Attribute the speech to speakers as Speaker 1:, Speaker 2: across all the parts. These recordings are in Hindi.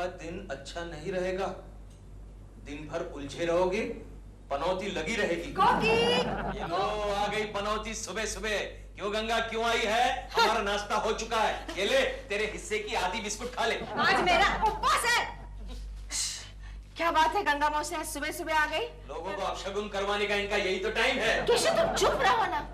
Speaker 1: का दिन अच्छा नहीं रहेगा। दिन भर उलझे रहोगे, पनौती लगी रहेगी। ये लो आ गई पनौती सुबह सुबह। क्यों गंगा, क्यों आई है? हमारा नाश्ता हो चुका है। ये ले, तेरे हिस्से की आधी बिस्कुट खा ले।
Speaker 2: आज मेरा उपवास है। क्या बात है गंगा मौसी, आज सुबह सुबह आ गई?
Speaker 1: लोगों को अपशगुन करवाने का इनका यही तो टाइम है।
Speaker 2: केशव तुम चुप रहो ना।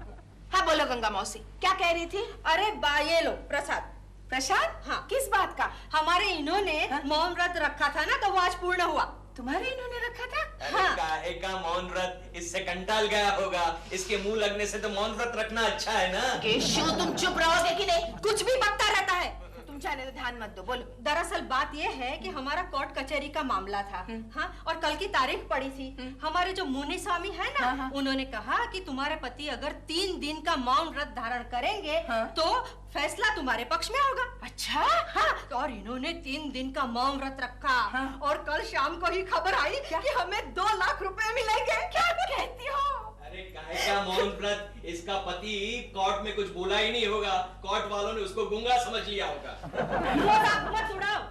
Speaker 2: हाँ बोलो गंगा मौसी, क्या कह रही थी?
Speaker 3: अरे बा ये लो प्रसाद।
Speaker 2: प्रसाद?
Speaker 3: हाँ।
Speaker 2: किस बात का?
Speaker 3: हमारे इन्होंने मौन व्रत रखा था ना, तो वो आज पूर्ण हुआ।
Speaker 2: तुम्हारे इन्होंने रखा था?
Speaker 1: अरे काहे का मौन व्रत, इससे कंटाल गया होगा। इसके मुंह लगने से तो मौन व्रत रखना अच्छा है ना।
Speaker 2: केशव तुम चुप रहोगे कि नहीं? कुछ भी बकता रहता है। तुम जाने दो, ध्यान मत दो, बोलो।
Speaker 3: दरअसल बात ये है कि हमारा कोर्ट कचहरी का मामला था। हाँ, और कल की तारीख पड़ी थी। हमारे जो मुनि स्वामी है ना,
Speaker 2: हाँ।
Speaker 3: उन्होंने कहा कि तुम्हारे पति अगर 3 दिन का मौन व्रत धारण करेंगे तो फैसला तुम्हारे पक्ष में होगा।
Speaker 2: अच्छा?
Speaker 3: हाँ, तो और इन्होंने 3 दिन का मौन व्रत रखा। और कल शाम को ही खबर आई कि हमें 2 लाख रुपए मिलेंगे।
Speaker 2: क्या कहती हो?
Speaker 1: अरे काहे का मौन व्रत, इसका पति कोर्ट में कुछ बोला ही नहीं होगा। कोर्ट वालों ने उसको गूंगा समझ लिया होगा।
Speaker 3: मजाक मत उड़ाओ,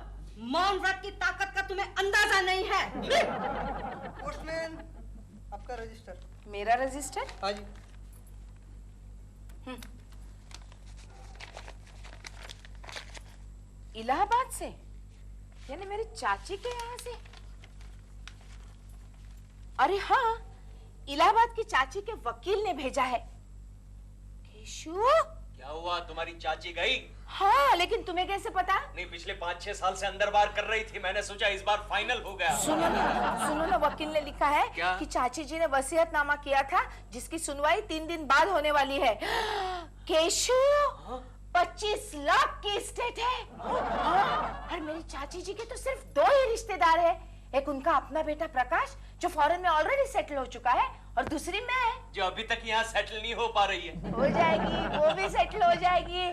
Speaker 3: मौन व्रत की ताकत का तुम्हें अंदाजा नहीं है।
Speaker 4: पोस्टमैन, आपका रजिस्टर।
Speaker 2: मेरा रजिस्टर?
Speaker 4: हाँ जी।
Speaker 2: इलाहाबाद से, यानी मेरी चाची के यहाँ से? अरे हाँ, इलाहाबाद की चाची के वकील ने भेजा है। केशव?
Speaker 1: क्या हुआ, तुम्हारी चाची गई?
Speaker 2: हाँ, लेकिन तुम्हें कैसे पता?
Speaker 1: नहीं, पिछले 5-6 साल से अंदर बाहर कर रही थी। मैंने सोचा इस बार फाइनल हो गया।
Speaker 2: सुनो ना, वकील ने लिखा है
Speaker 1: क्या?
Speaker 2: कि चाची जी ने वसीयतनामा किया था, जिसकी सुनवाई 3 दिन बाद होने वाली है। केशव, 25 लाख की एस्टेट है। और मेरी चाची जी के तो सिर्फ 2 ही रिश्तेदार है। एक उनका अपना बेटा प्रकाश, जो फॉरेन में ऑलरेडी सेटल हो चुका है, और दूसरी मैं,
Speaker 1: जो अभी तक यहाँ सेटल नहीं हो पा रही है।
Speaker 2: हो जाएगी, वो भी सेटल हो जाएगी।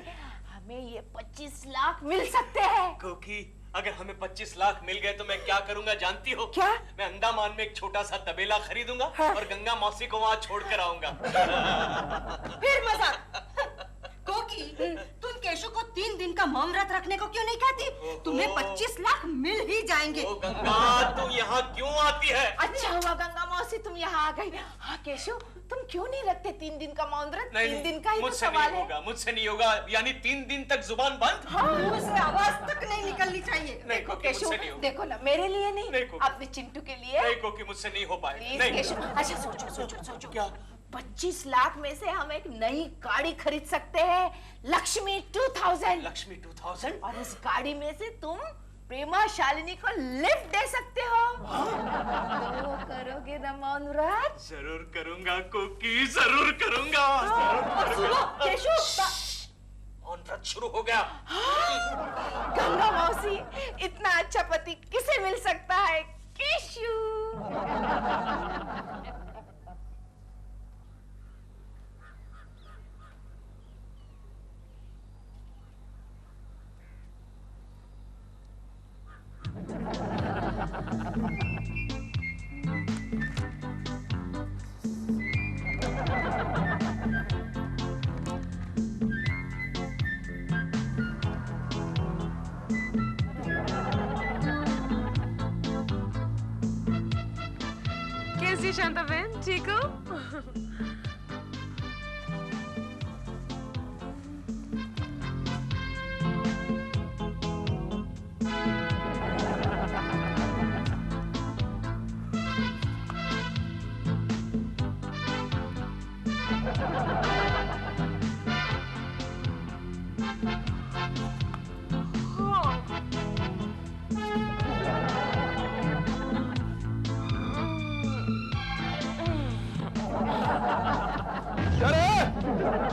Speaker 2: हमें ये 25 लाख मिल सकते हैं।
Speaker 1: क्योंकि अगर हमें 25 लाख मिल गए तो मैं क्या करूंगा जानती हो?
Speaker 2: क्या?
Speaker 1: मैं अंडमान में एक छोटा सा तबेला खरीदूंगा और गंगा मौसी को वहाँ छोड़ कर आऊंगा।
Speaker 3: फिर मजाक। कोकी, तुम केशव को 3 दिन का मौन व्रत रखने को क्यों नहीं कहती? तुम्हें 25 लाख मिल ही जाएंगे।
Speaker 1: ओ गंगा, तुम यहाँ क्यों आती है?
Speaker 2: अच्छा हुआ गंगा मौसी तुम यहाँ आ गई। हाँ केशव, तुम क्यों नहीं रखते 3 दिन का मौन व्रत? 3 दिन का ही तो
Speaker 1: मुझसे
Speaker 2: सवाल
Speaker 1: नहीं होगा, मुझसे नहीं होगा। यानी 3 दिन तक जुबान बंद?
Speaker 3: मुंह से आवाज तक नहीं निकलनी चाहिए।
Speaker 1: नहीं कोकी,
Speaker 2: केशव
Speaker 1: मुझसे नहीं होगा।
Speaker 2: देखो ना, मेरे लिए नहीं,
Speaker 1: नहीं कोकी।
Speaker 2: अपने चिंटू के लिए।
Speaker 1: नहीं कोकी, मुझसे नहीं हो पाएगा।
Speaker 2: प्लीज
Speaker 1: नहीं
Speaker 2: केशव, अच्छा सोचो सोचो सोचो।
Speaker 1: क्या?
Speaker 2: 25 लाख में से हम एक नई गाड़ी खरीद सकते हैं, लक्ष्मी 2000।
Speaker 1: लक्ष्मी 2000?
Speaker 2: और उस गाड़ी में से तुम प्रेमा शालिनी को लिफ्ट दे सकते हो। तो करोगे ना मौन व्रत?
Speaker 1: जरूर करूंगा कोकी, जरूर करूंगा।
Speaker 3: और सुनो केशव,
Speaker 1: मौन व्रत शुरू हो गया।
Speaker 2: गंगा मौसी, इतना अच्छा पति किसे मिल सकता है? केशव।
Speaker 5: कैसी शांता बहन, ठीक हो?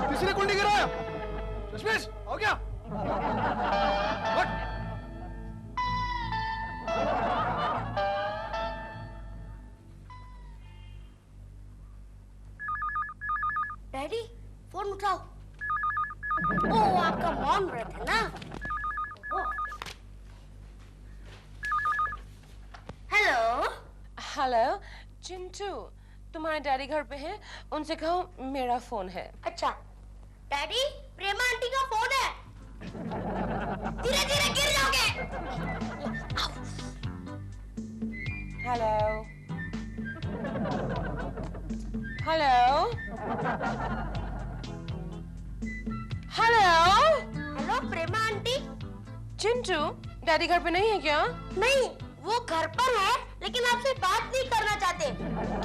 Speaker 4: किसी ने कुंडी गिराया? दशमेश, हो गया?
Speaker 6: डैडी, फोन उठाओ। ओ, आपका मौन व्रत है ना? हेलो।
Speaker 5: हेलो चिंटू, तुम्हारे डैडी घर पे हैं, उनसे कहो मेरा फोन है।
Speaker 6: अच्छा, डैडी, प्रेमा आंटी का फोन है। धीरे धीरे गिर जाओगे।
Speaker 5: हेलो हेलो हेलो
Speaker 6: हेलो प्रेमा आंटी।
Speaker 5: चिंटू, डैडी घर पे नहीं है क्या?
Speaker 6: नहीं, वो घर पर है लेकिन आपसे बात नहीं करना चाहते।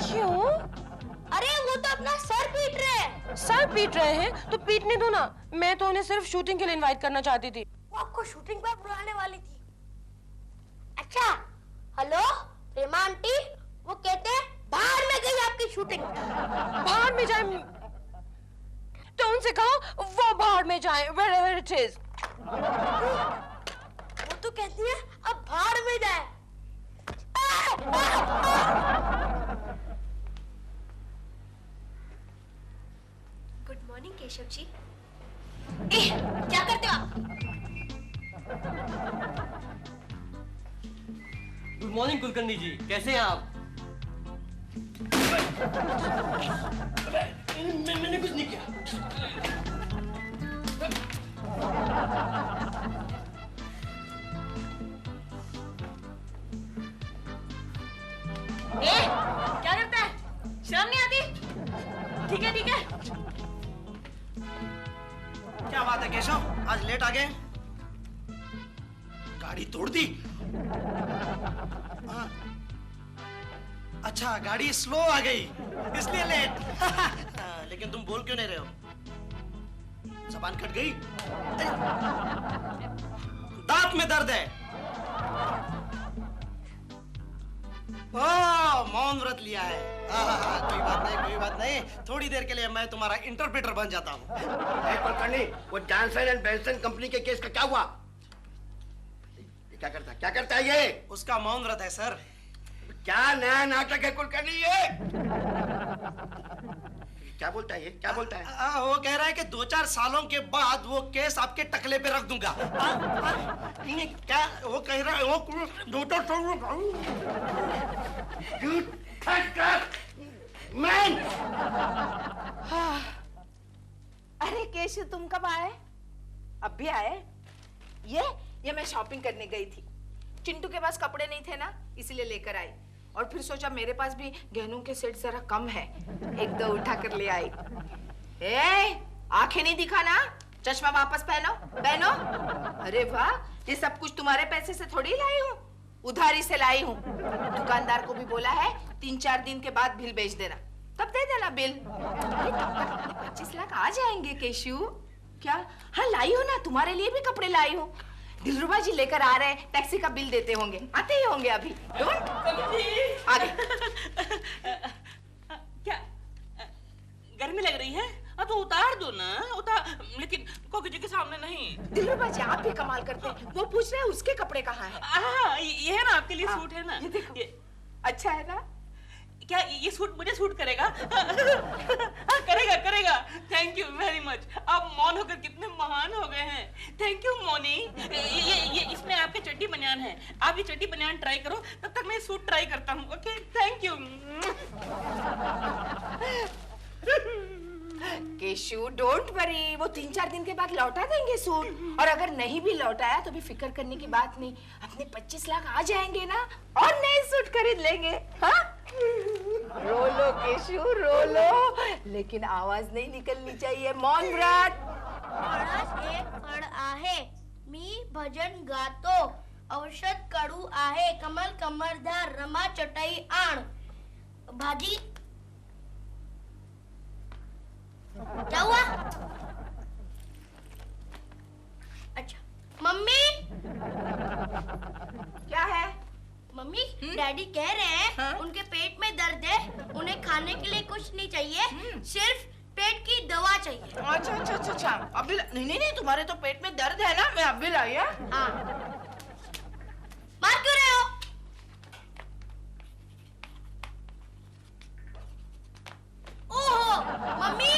Speaker 5: क्यों?
Speaker 6: अरे वो तो अपना सर पीट रहे हैं।
Speaker 5: सर पीट रहे हैं तो पीटने दो ना। मैं तो उन्हें सिर्फ शूटिंग के लिए इनवाइट करना चाहती थी।
Speaker 6: वो आपको शूटिंग पर बुलाने वाली थी। अच्छा, हेलो प्रेमा आंटी, वो कहते हैं बाहर में गई आपकी शूटिंग।
Speaker 5: बाहर में जाए तो उनसे कहो वो बाहर में जाए, wherever it is।
Speaker 6: वो तो कहती है अब बाहर में जाए। Good morning Keshav ji. क्या करते हो आप?
Speaker 7: गुड मॉर्निंग कुलकर्णी जी, कैसे हैं आप? मैंने कुछ नहीं किया।
Speaker 3: क्या करता है? शर्म नहीं आती? ठीक है ठीक है।
Speaker 4: क्या बात है केशव, आज लेट आ गए? गाड़ी तोड़ दी? हाँ। अच्छा, गाड़ी स्लो आ गई इसलिए लेट। लेकिन तुम बोल क्यों नहीं रहे हो? जबान कट गई? दांत में दर्द है? मौन व्रत लिया है। कोई बात नहीं, थोड़ी देर के लिए मैं तुम्हारा इंटरप्रेटर बन जाता हूँ।
Speaker 8: कुलकर्णी, वो जॉनसन एंड बेंसन कंपनी के केस का क्या हुआ? क्या करता है ये?
Speaker 4: उसका मौन व्रत है सर।
Speaker 8: क्या नया नाटक है कुलकर्णी ये? क्या बोलता है ये? क्या बोलता है?
Speaker 4: वो कह रहा है कि 2-4 सालों के बाद वो केस आपके टकले पे रख दूंगा। क्या वो कह रहा है?
Speaker 2: अरे केशव, तुम कब आए? अब भी आए? ये मैं शॉपिंग करने गई थी। चिंटू के पास कपड़े नहीं थे ना, इसलिए लेकर आई। और फिर सोचा मेरे पास भी गहनों के सेट जरा कम है, एक दो उठा कर ले आई। आंखें नहीं दिखाना, चश्मा वापस पहनो। अरे वाह, ये सब कुछ तुम्हारे पैसे से थोड़ी लाई हूँ, उधारी से लाई हूँ। दुकानदार को भी बोला है 3-4 दिन के बाद बिल भेज देना, तब दे देना बिल। अरे तब तक 25 लाख आ जाएंगे केशु। क्या? हाँ लाई हो ना, तुम्हारे लिए भी कपड़े लाई हूँ। दिलरुबा जी लेकर आ रहे हैं, टैक्सी का बिल देते होंगे, आते ही होंगे अभी। आ गए।
Speaker 9: क्या गर्मी लग रही है? अब तो उतार दो ना, लेकिन कोकी जी के सामने नहीं।
Speaker 2: दिलरुबा जी आप भी कमाल करते हैं, वो पूछ रहे हैं उसके कपड़े कहाँ हैं।
Speaker 9: ये है ना आपके लिए सूट है ना,
Speaker 2: ये देखो। अच्छा है ना?
Speaker 9: क्या ये सूट मुझे सूट करेगा? करेगा। Thank you very much. आप मौन होकर कितने महान हो गए हैं। Thank you Mauni. ये इसमें आपके चड्डी बनियान है, आप ये चड्डी बनियान ट्राई करो, तब तक मैं सूट ट्राई करता हूँ। Okay, thank you.
Speaker 2: Keshu don't worry, वो 3-4 दिन के बाद लौटा देंगे सूट। और अगर नहीं भी लौटाया तो भी फिक्र करने की बात नहीं, अपने 25 लाख आ जाएंगे ना, और नए सूट खरीद लेंगे। हाँ? रो लो केशु, रो लो, लेकिन आवाज नहीं निकलनी चाहिए। मौन व्रत।
Speaker 6: एक फळ आहे, मी भजन गातो, औषध कडू आहे, कमल कमरदार, रमा चटई आण, भाजी। क्या हुआ? अच्छा मम्मी।
Speaker 2: क्या है?
Speaker 6: मम्मी, डैडी कह रहे हैं उनके पेट में दर्द है, उन्हें खाने के लिए कुछ नहीं चाहिए, सिर्फ पेट की दवा चाहिए।
Speaker 2: अच्छा। अभी नहीं, तुम्हारे तो पेट में दर्द है ना, मैं अभी लाई।
Speaker 6: हाँ। मार क्यों रहे हो? ओहो मम्मी।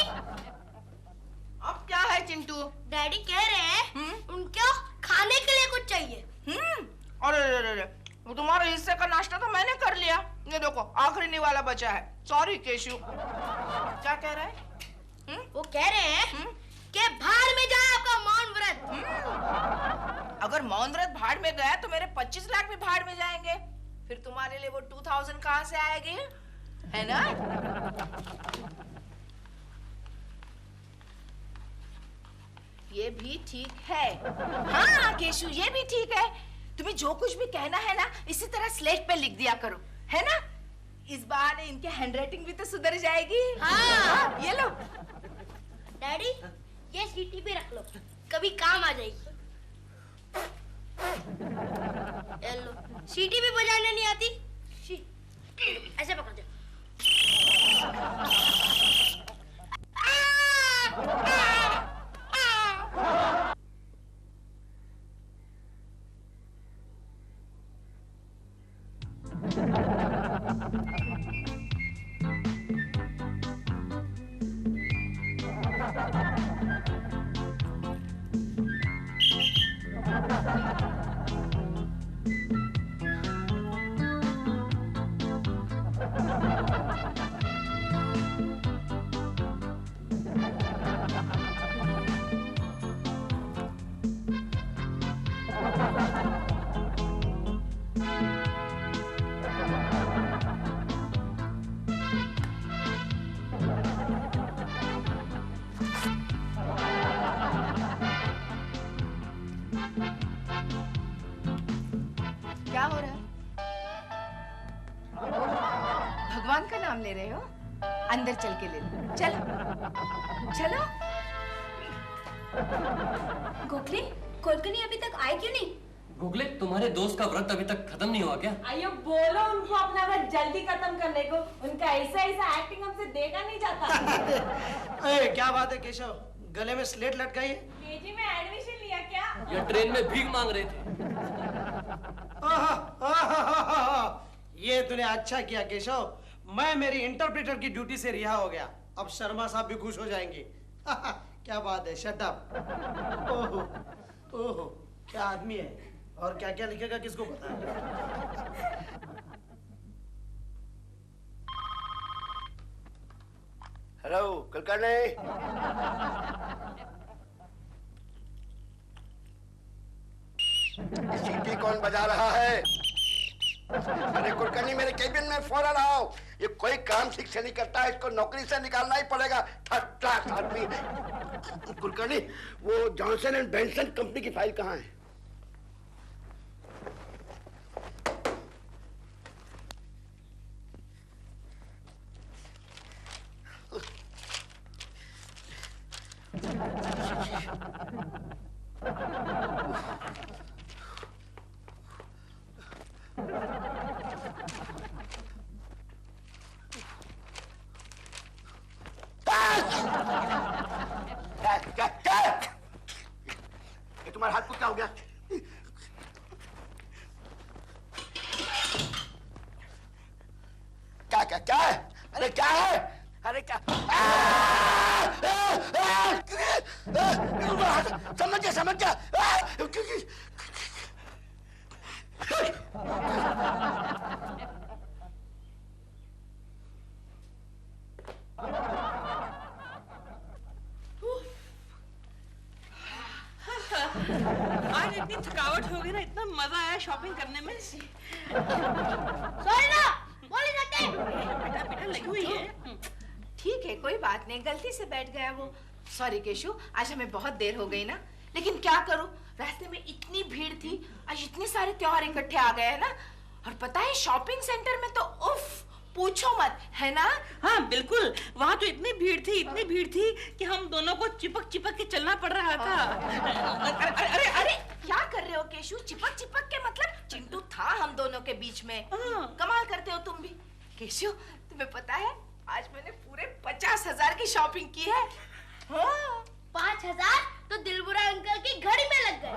Speaker 2: अब क्या है चिंटू?
Speaker 6: डैडी कह रहे हैं उनको खाने के लिए कुछ चाहिए।
Speaker 2: अरे वो तुम्हारे हिस्से का नाश्ता तो मैंने कर लिया, ये देखो आखिरी निवाला बचा है। सॉरी केशु। क्या कह रहे हैं?
Speaker 6: वो कह रहे हैं कि बाहर में जाए आपका मौन व्रत।
Speaker 2: अगर मौन व्रत भाड़ में गया तो मेरे 25 लाख भी भाड़ में जाएंगे। फिर तुम्हारे लिए वो 2000 कहाँ से आएगी, है ना? ये भी ठीक है। हाँ केशु, ये भी ठीक है। तुम्हें जो कुछ भी कहना है ना, इसी तरह स्लेट पे लिख दिया करो, है ना? इस बार इनके हैंडराइटिंग भी तो सुधर जाएगी।
Speaker 6: हाँ।
Speaker 2: ये लो।
Speaker 6: डैडी, ये सीटी पे रख लो, कभी काम आ जाएगी। ये लो, सीटी भी बजाने नहीं आती। ऐसे पकड़ दो।
Speaker 2: क्या हो रहा है? भगवान का नाम ले रहे हो? अंदर चल के ले लो। चलो चलो।
Speaker 6: गोखले, कोलकनी अभी तक आए क्यों नहीं?
Speaker 7: गोखले, तुम्हारे दोस्त का व्रत अभी तक खत्म नहीं हुआ क्या?
Speaker 5: आइयो बोलो उनको अपना व्रत जल्दी खत्म करने को। उनका ऐसा एक्टिंग हमसे देखा नहीं जाता।
Speaker 4: अरे क्या बात है केशव, गले में स्लेट लटकाई है?
Speaker 5: केजी में एडमिशन लिया क्या?
Speaker 7: ये ट्रेन में भीख मांग रहे थे।
Speaker 4: ये तूने अच्छा किया केशव, मैं मेरी इंटरप्रेटर की ड्यूटी से रिहा हो गया। अब शर्मा साहब भी खुश हो जाएंगे। क्या बात है, शट अप। ओहो ओहो, क्या आदमी है, और क्या क्या लिखेगा किसको पता है।
Speaker 8: हेलो कुलकर्णी। सीटी कौन बजा रहा है? अरे कुलकर्णी, मेरे केबिन में फौरन आओ। ये कोई काम ठीक से नहीं करता है, इसको नौकरी से निकालना ही पड़ेगा। ठट्टा आदमी। कुलकर्णी, वो जॉनसन एंड बेंसन कंपनी की फाइल कहाँ है? ये तुम्हारे हाथ को क्या हो गया? क्या क्या क्या है? अरे क्या है? अरे क्या? समझ जा समझ जा।
Speaker 9: आज इतनी थकावट हो गई ना, इतना मजा आया शॉपिंग करने में।
Speaker 6: सॉरी ना, बोली जाते।
Speaker 9: बेटा बेटा लगी हुई है।
Speaker 2: ठीक है, कोई बात नहीं, गलती से बैठ गया वो। सॉरी केशु, आज हमें बहुत देर हो गई ना, लेकिन क्या करूं, रास्ते में इतनी भीड़ थी। आज इतने सारे त्योहार इकट्ठे आ गए हैं ना, और पता है शॉपिंग सेंटर में तो उफ पूछो मत, है ना?
Speaker 9: हाँ बिल्कुल, वहाँ तो इतनी भीड़ थी कि हम दोनों को चिपक चिपक के चलना पड़ रहा था।
Speaker 2: अरे अरे क्या कर रहे हो केशु? चिपक चिपक के मतलब चिंटू था हम दोनों के बीच में। कमाल करते हो तुम भी। केशु, तुम्हें पता है आज मैंने पूरे 50,000 की शॉपिंग की है। हाँ।
Speaker 6: 5,000 तो दिलबुरा अंकल की घड़ी में लग गए।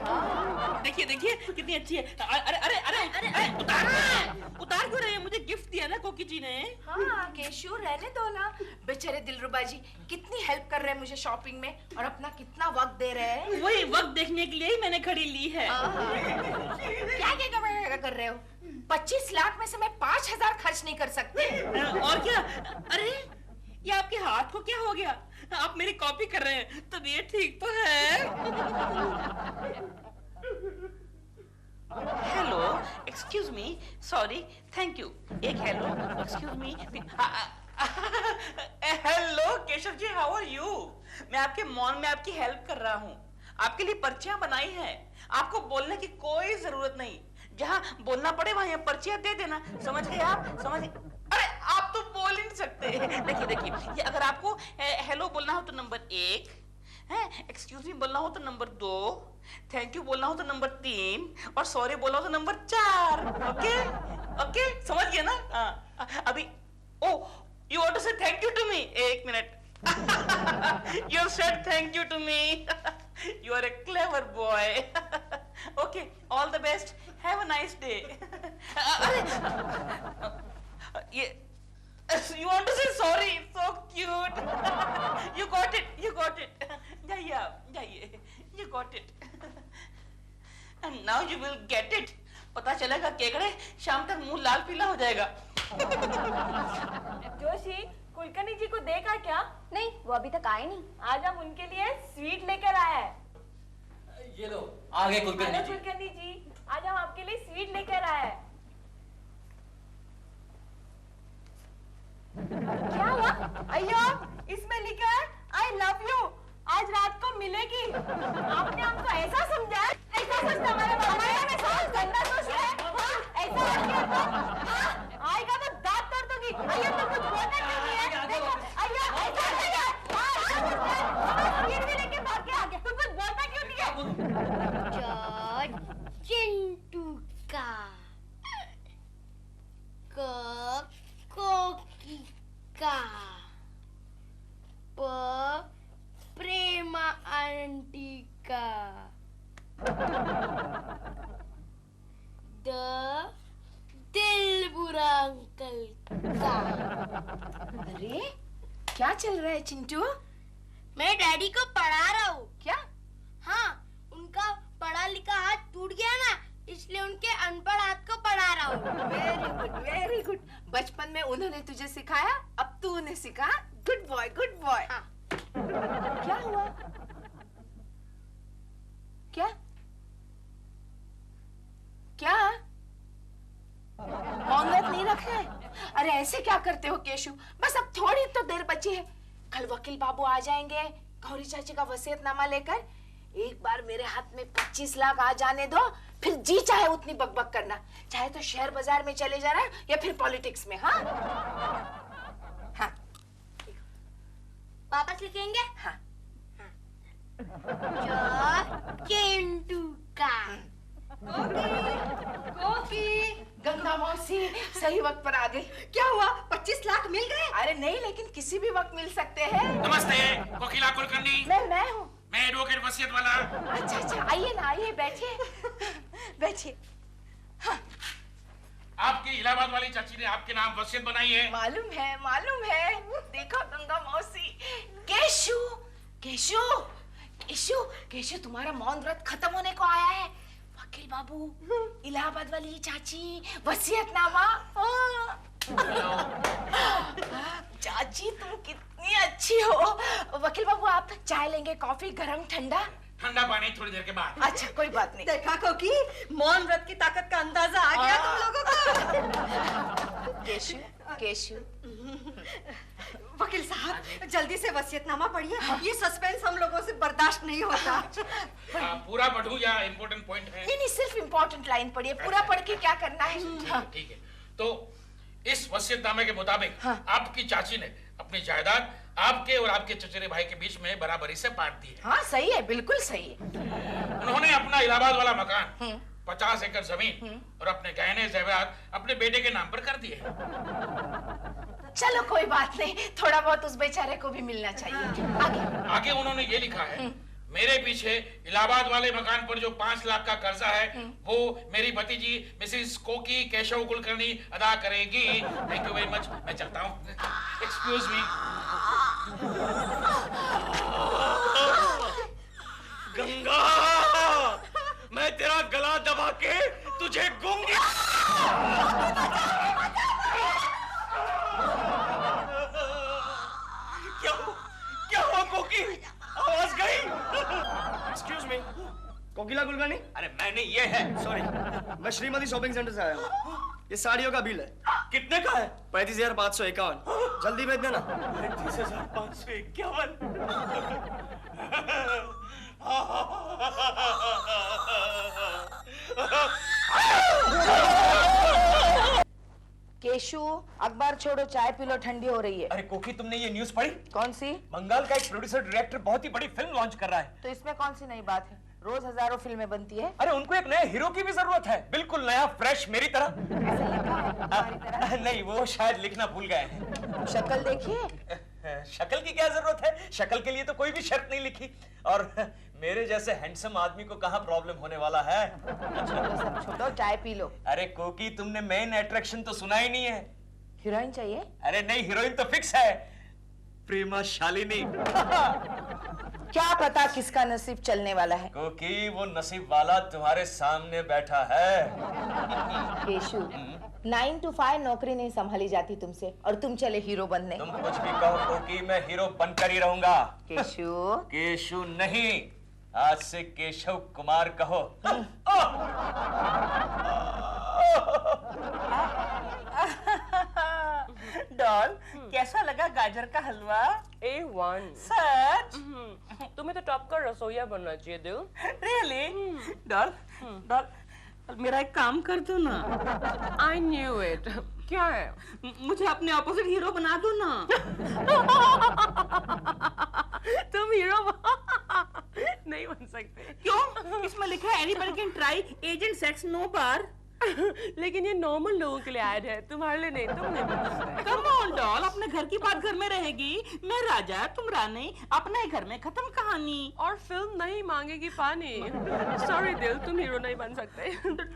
Speaker 9: देखिए देखिए कितनी अच्छी है। अरे अरे अरे अरे उतार क्यों रहे हैं? मुझे गिफ्ट दिया ना कोकी जी ने।
Speaker 2: हाँ केशु, रहने दो ना। बेचारे दिलरुबा जी कितनी हेल्प कर रहे हैं मुझे शॉपिंग में, और अपना कितना वक्त दे रहे हैं।
Speaker 9: वही वक्त देखने के लिए ही मैंने घड़ी ली है।
Speaker 2: क्या कर रहे हो? 25 लाख में से मैं 5,000 खर्च नहीं कर सकते।
Speaker 9: और क्या? अरे ये आपके हाथ को क्या हो गया? आप मेरी कॉपी कर रहे हैं, तबीयत ठीक तो है? Hello, excuse me, sorry, thank you. एक hello, excuse me. Hello Keshav ji, how are you? मैं आपके मॉल में आपकी हेल्प कर रहा हूँ। आपके लिए पर्चियां बनाई हैं। आपको बोलने की कोई जरूरत नहीं। जहाँ बोलना पड़े वहाँ पर्चियां दे देना। समझ गए आप? समझ? अरे आप तो बोल ही नहीं सकते। देखिए देखिए, ये अगर आपको हेलो बोलना हो तो नंबर 1, एक्सक्यूज मी बोलना हो तो नंबर 2, थैंक यू बोलना हो तो नंबर 3 और सॉरी बोलना हो तो नंबर 4। ओके ओके, समझ गए ना? अभी ओ यू वांट टू से थैंक यू टू मी? एक minute. You said thank you to me. You are a clever boy. Okay, all the best. Have a nice day. You want to say sorry? So cute. You got it. You got it. जाइए. You got it. And now you will get it. पता चलेगा केकड़े, शाम तक मुंह लाल पीला हो जाएगा।
Speaker 5: जोशी, कुलकर्णी जी को देखा क्या?
Speaker 6: नहीं, वो अभी तक आए नहीं।
Speaker 5: आज हम उनके लिए स्वीट लेकर आए हैं।
Speaker 7: ये लो, आ गए कुलकर्णी
Speaker 5: हेलो
Speaker 7: जी।
Speaker 5: कुलकर्णी जी, आज हम आपके लिए स्वीट लेकर आए हैं। क्या हुआ? अयो, इसमें लिखा है आई लव यू, आज रात को मिलेगी। आपने हमको ऐसा समझा? ऐसा सोचता हमारे में सब गंदा सोच है। ऐसा आएगा तो दांत तोड़ दूंगी। अयो तो कुछ बोलना क्यों नहीं है? देखो, अयो ऐसा नहीं है। स्वीट भी लेके भाग के आ गया। तू कुछ बोलता क्यों नहीं है?
Speaker 6: जॉर्ज चिंटू का कोकी का प्रेमा आंटी का दिलबुरा अंकल का।
Speaker 2: अरे क्या चल रहा है चिंटू?
Speaker 6: मैं डैडी को पढ़ा रहा हूँ।
Speaker 2: क्या?
Speaker 6: हाँ, उनका पढ़ा लिखा हाथ टूट गया ना, इसलिए उनके अनपढ़ हाथ को पढ़ा रहा हूँ।
Speaker 2: Very good, very good. बचपन में उन्होंने तुझे सिखाया, अब तू उन्हें सिखा। Good boy, good boy.
Speaker 6: हाँ।
Speaker 2: क्या हुआ? क्या? क्या? मौनव्रत नहीं रखना है? अरे ऐसे क्या करते हो केशु? बस अब थोड़ी तो देर बची है। कल वकील बाबू आ जाएंगे गौरी चाची का वसीयतनामा लेकर। एक बार मेरे हाथ में 25 लाख आ जाने दो, फिर जी चाहे उतनी बकबक करना, चाहे तो शेयर बाजार में चले जाना या फिर पॉलिटिक्स में। हाँ हाँ,
Speaker 6: वापस लिखेंगे?
Speaker 2: हाँ।
Speaker 6: चिंटू का
Speaker 3: कोकी,
Speaker 2: गंगा मौसी सही वक्त पर आ गई।
Speaker 3: क्या हुआ? 25 लाख मिल गए?
Speaker 2: अरे नहीं, लेकिन किसी भी वक्त मिल सकते हैं।
Speaker 10: नमस्ते, कोकिला कुलकर्णी।
Speaker 2: मैं हूँ।
Speaker 10: मैं एडवोकेट वसीयत वाला।
Speaker 2: अच्छा, आइए ना, आइए, बैठिए बैठिए। हाँ।
Speaker 10: आपकी इलाहाबाद वाली चाची ने आपके नाम वसीयत बनाई है।
Speaker 2: मालूम है, मालूम है। देखो गंगा मौसी। केशु, केशु, केशु, केशु, तुम्हारा मौन व्रत खत्म होने को आया है। वकील बाबू, इलाहाबाद वाली चाची, वसीयतनामा। चाची तुम कितनी अच्छी हो। वकील बाबू, आप चाय लेंगे, कॉफी, गरम, ठंडा?
Speaker 10: ठंडा पानी थोड़ी देर के बाद।
Speaker 2: अच्छा, कोई बात नहीं।
Speaker 3: देखा कोकी, मौन व्रत की ताकत का अंदाजा आ गया तुम लोगों को।
Speaker 2: केशु, केशु।
Speaker 3: वकील साहब, जल्दी से वसीयतनामा पढ़िए। ये सस्पेंस हम लोगों से बर्दाश्त नहीं होता।
Speaker 10: पूरा पढ़ूं या इम्पोर्टेंट पॉइंट है?
Speaker 2: नहीं, सिर्फ इम्पोर्टेंट लाइन पढ़िए। पूरा पढ़ के क्या करना है?
Speaker 10: ठीक है। तो इस वसीयतनामे के मुताबिक आपकी चाची ने अपनी जायदाद आपके और आपके चचेरे भाई के बीच में बराबरी से बांट दी है।
Speaker 2: हाँ, सही है, बिल्कुल सही है।
Speaker 10: उन्होंने अपना इलाहाबाद वाला मकान, 50 एकड़ जमीन और अपने गहने जेवरात अपने बेटे के नाम पर कर दिए।
Speaker 2: चलो कोई बात नहीं, थोड़ा बहुत उस बेचारे को भी मिलना चाहिए।
Speaker 10: आगे उन्होंने ये लिखा है, मेरे पीछे इलाहाबाद वाले मकान पर जो 5 लाख का कर्जा है वो मेरी भतीजी मिसेस कोकी केशव कुलकर्णी अदा करेगी। Thank you very much. मैं चलता हूँ। Excuse me.
Speaker 1: गंगा, मैं तेरा गला दबा के तुझे गूंगी। क्या हुआ कोकी? आवाज गई?
Speaker 10: Excuse me.
Speaker 11: कोकिला कुलकर्णी?
Speaker 1: अरे मैंने ये है।
Speaker 11: सॉरी, मैं श्रीमती शॉपिंग सेंटर से आया हूँ। ये साड़ियों का बिल है।
Speaker 1: कितने का है?
Speaker 11: 35,551। जल्दी भेज देना।
Speaker 1: 35,551।
Speaker 2: केशु, अखबार छोड़ो, चाय पी लो, ठंडी हो रही है।
Speaker 1: अरे कोकी, तुमने ये न्यूज़ पढ़ी?
Speaker 2: कौन सी?
Speaker 1: बंगाल का एक प्रोड्यूसर डायरेक्टर बहुत ही बड़ी फिल्म लॉन्च कर रहा है।
Speaker 2: तो इसमें कौन सी नई बात है? रोज हजारों फिल्में बनती है।
Speaker 1: अरे उनको एक नए हीरो की भी जरूरत है, बिल्कुल नया, फ्रेश, मेरी तरह। नहीं, वो शायद लिखना भूल गए हैं।
Speaker 2: शक्ल देखिए।
Speaker 1: शक्ल की क्या जरूरत है? शक्ल के लिए तो कोई भी शर्त नहीं लिखी। और मेरे जैसे हैंडसम आदमी को कहाँ प्रॉब्लम होने वाला है।
Speaker 2: सब छोड़ो, चाय पी लो।
Speaker 1: अरे कोकी, तुमने मेन अट्रैक्शन तो सुना ही नहीं है।
Speaker 2: हीरोइन चाहिए?
Speaker 1: अरे नहीं, हीरोइन तो फिक्स है, प्रेमा शालिनी।
Speaker 2: क्या पता किसका नसीब चलने वाला है।
Speaker 1: कोकी, वो नसीब वाला तुम्हारे सामने बैठा है।
Speaker 2: केशु, 9 to 5 नौकरी नहीं संभाली जाती तुमसे, और तुम चले हीरो बनने।
Speaker 1: तुम कुछ भी कहो कोकी, मैं हीरो बनकर ही रहूंगा।
Speaker 2: केशु।
Speaker 1: केशु नहीं, आज से केशव कुमार कहो।
Speaker 9: डॉल, कैसा लगा गाजर का हलवा?
Speaker 5: A1।
Speaker 9: सच?
Speaker 5: तुम्हें तो टॉप का रसोइया बनना चाहिए दिल।
Speaker 9: रियली? डॉल, डॉल, मेरा एक काम कर दो ना।
Speaker 5: I knew it। क्या है?
Speaker 9: मुझे अपने ऑपोजिट हीरो बना दो ना।
Speaker 5: तुम हीरो नहीं बन सकते।
Speaker 9: क्यों? इसमें लिखा है anybody can try, agent sex no bar.
Speaker 5: लेकिन ये नॉर्मल लोगों के लिए ऐड है, तुम्हारे लिए नहीं। तुम नहीं बन सकते।
Speaker 9: कम ऑन डॉल, अपने घर की बात घर में रहेगी। मैं राजा, तुम रानी, अपने घर में खत्म कहानी।
Speaker 5: और फिल्म नहीं मांगेगी पानी। सॉरी दिल, तुम हीरो नहीं बन सकते।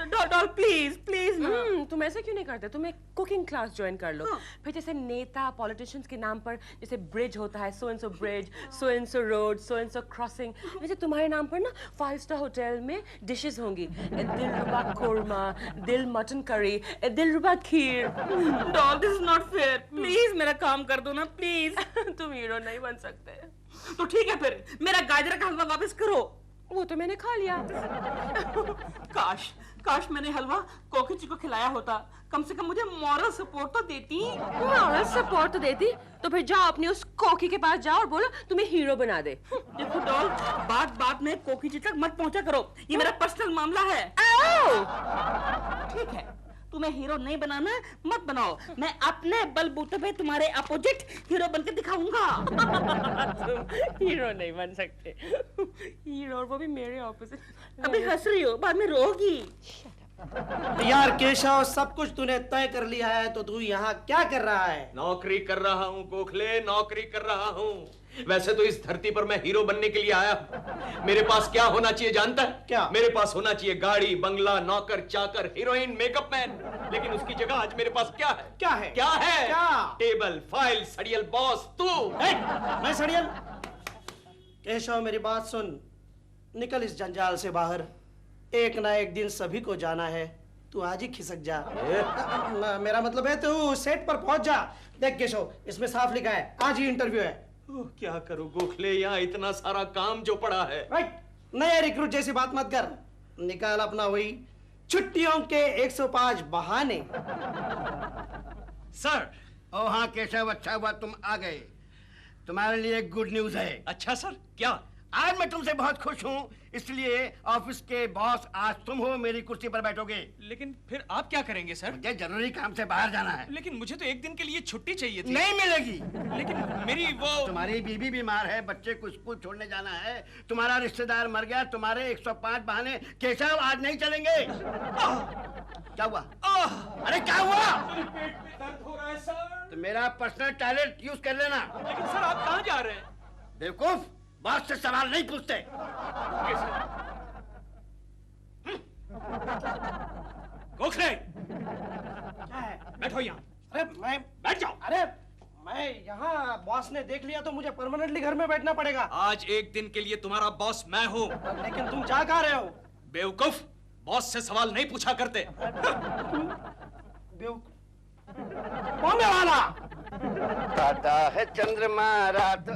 Speaker 9: डॉल प्लीज प्लीज ना।
Speaker 5: तुम ऐसे क्यों नहीं करते? तुम एक कुकिंग क्लास ज्वाइन कर लो। फिर जैसे नेता पॉलिटिशियंस के नाम पर जैसे ब्रिज होता है, so and so bridge, so and so road, so and so crossing, वैसे तुम्हारे नाम पर ना 5 स्टार होटल में डिशेस होंगी। दिलरुबा कोरमा, दिल मटन करी, दिलरुबा खीर।
Speaker 9: Doll, this is not fair. Please मेरा काम कर दो ना, प्लीज।
Speaker 5: तुम हीरो नहीं बन सकते।
Speaker 9: तो ठीक है, फिर मेरा गाजर का हलवा वापस करो।
Speaker 5: वो तो मैंने खा लिया।
Speaker 9: काश मैंने हलवा कोकी जी को खिलाया होता, कम से कम मुझे मॉरल सपोर्ट तो देती।
Speaker 5: मॉरल सपोर्ट तो देती? तो फिर जाओ अपनी उस कोकी के पास जाओ और बोलो तुम्हें हीरो बना दे।
Speaker 9: देखो डॉल, बात में कोकी जी तक मत पहुंचा करो, ये मेरा पर्सनल मामला है। ठीक है, तुम्हें हीरो नहीं बनाना, मत बनाओ। मैं अपने बलबूते पे तुम्हारे अपोजिट हीरो बनकर दिखाऊंगा।
Speaker 5: तुम हीरो नहीं बन सकते। हीरो, और वो भी मेरे ऑपोजिट।
Speaker 9: अभी हंस रही हो, बाद में रोगी।
Speaker 4: यार केशव, सब कुछ तूने तय कर लिया है, तो तू यहाँ क्या कर रहा है?
Speaker 1: नौकरी कर रहा हूँ गोखले, नौकरी कर रहा हूँ। वैसे तो इस धरती पर मैं हीरो बनने के लिए आया हूँ। मेरे पास क्या होना चाहिए जानता है?
Speaker 4: क्या?
Speaker 1: मेरे पास होना चाहिए गाड़ी, बंगला, नौकर, चाकर, हीरोइन, मेकअप मैन। लेकिन उसकी जगह आज मेरे पास क्या है?
Speaker 4: क्या है?
Speaker 1: क्या है?
Speaker 4: क्या?
Speaker 1: टेबल, फाइल, सड़ियल बॉस, तू।
Speaker 4: मैं सड़ियल? केशव, मेरी बात सुन, निकल इस जंजाल से बाहर। एक ना एक दिन सभी को जाना है, तू आज ही खिसक जा। मेरा मतलब है तू सेट पर पहुंच जा। देख केशव, इसमें साफ लिखा है आज ही इंटरव्यू है।
Speaker 1: क्या करूं गोखले, यहाँ इतना सारा काम जो पड़ा है।
Speaker 4: राइट, नए रिक्रूट जैसी बात मत कर। निकाल अपना वही छुट्टियों के 105 बहाने।
Speaker 8: सर। ओ हाँ केशव, अच्छा हुआ तुम आ गए। तुम्हारे लिए गुड न्यूज है।
Speaker 1: अच्छा सर, क्या?
Speaker 8: आज मैं तुमसे बहुत खुश हूँ, इसलिए ऑफिस के बॉस आज तुम हो, मेरी कुर्सी पर बैठोगे।
Speaker 1: लेकिन फिर आप क्या करेंगे सर?
Speaker 8: मुझे जरूरी काम से बाहर जाना है।
Speaker 1: लेकिन मुझे तो एक दिन के लिए छुट्टी चाहिए थी।
Speaker 8: नहीं मिलेगी।
Speaker 1: लेकिन मेरी वो,
Speaker 8: तुम्हारी बीवी बीमार है, बच्चे को स्कूल छोड़ने जाना है, तुम्हारा रिश्तेदार मर गया, तुम्हारे 105 बहाने केशव आज नहीं चलेंगे। क्या हुआ? अरे क्या हुआ?
Speaker 1: मेरे पेट में दर्द हो रहा है सर।
Speaker 8: तो मेरा पर्सनल टॉयलेट यूज कर लेना।
Speaker 1: लेकिन सर आप कहाँ जा रहे हैं?
Speaker 8: बेवकूफ, बॉस से सवाल नहीं पूछते।
Speaker 1: गोखले,
Speaker 4: क्या है?
Speaker 1: बैठो यहाँ।
Speaker 4: अरे मैं
Speaker 1: बैठ जाओ।
Speaker 4: अरे मैं यहाँ, बॉस ने देख लिया तो मुझे परमानेंटली घर में बैठना पड़ेगा।
Speaker 1: आज एक दिन के लिए तुम्हारा बॉस मैं हूँ।
Speaker 4: लेकिन तुम जा कहाँ रहे हो?
Speaker 1: बेवकूफ, बॉस से सवाल नहीं पूछा करते।
Speaker 4: कौन है वाला?
Speaker 8: आता है चंद्रमा रात।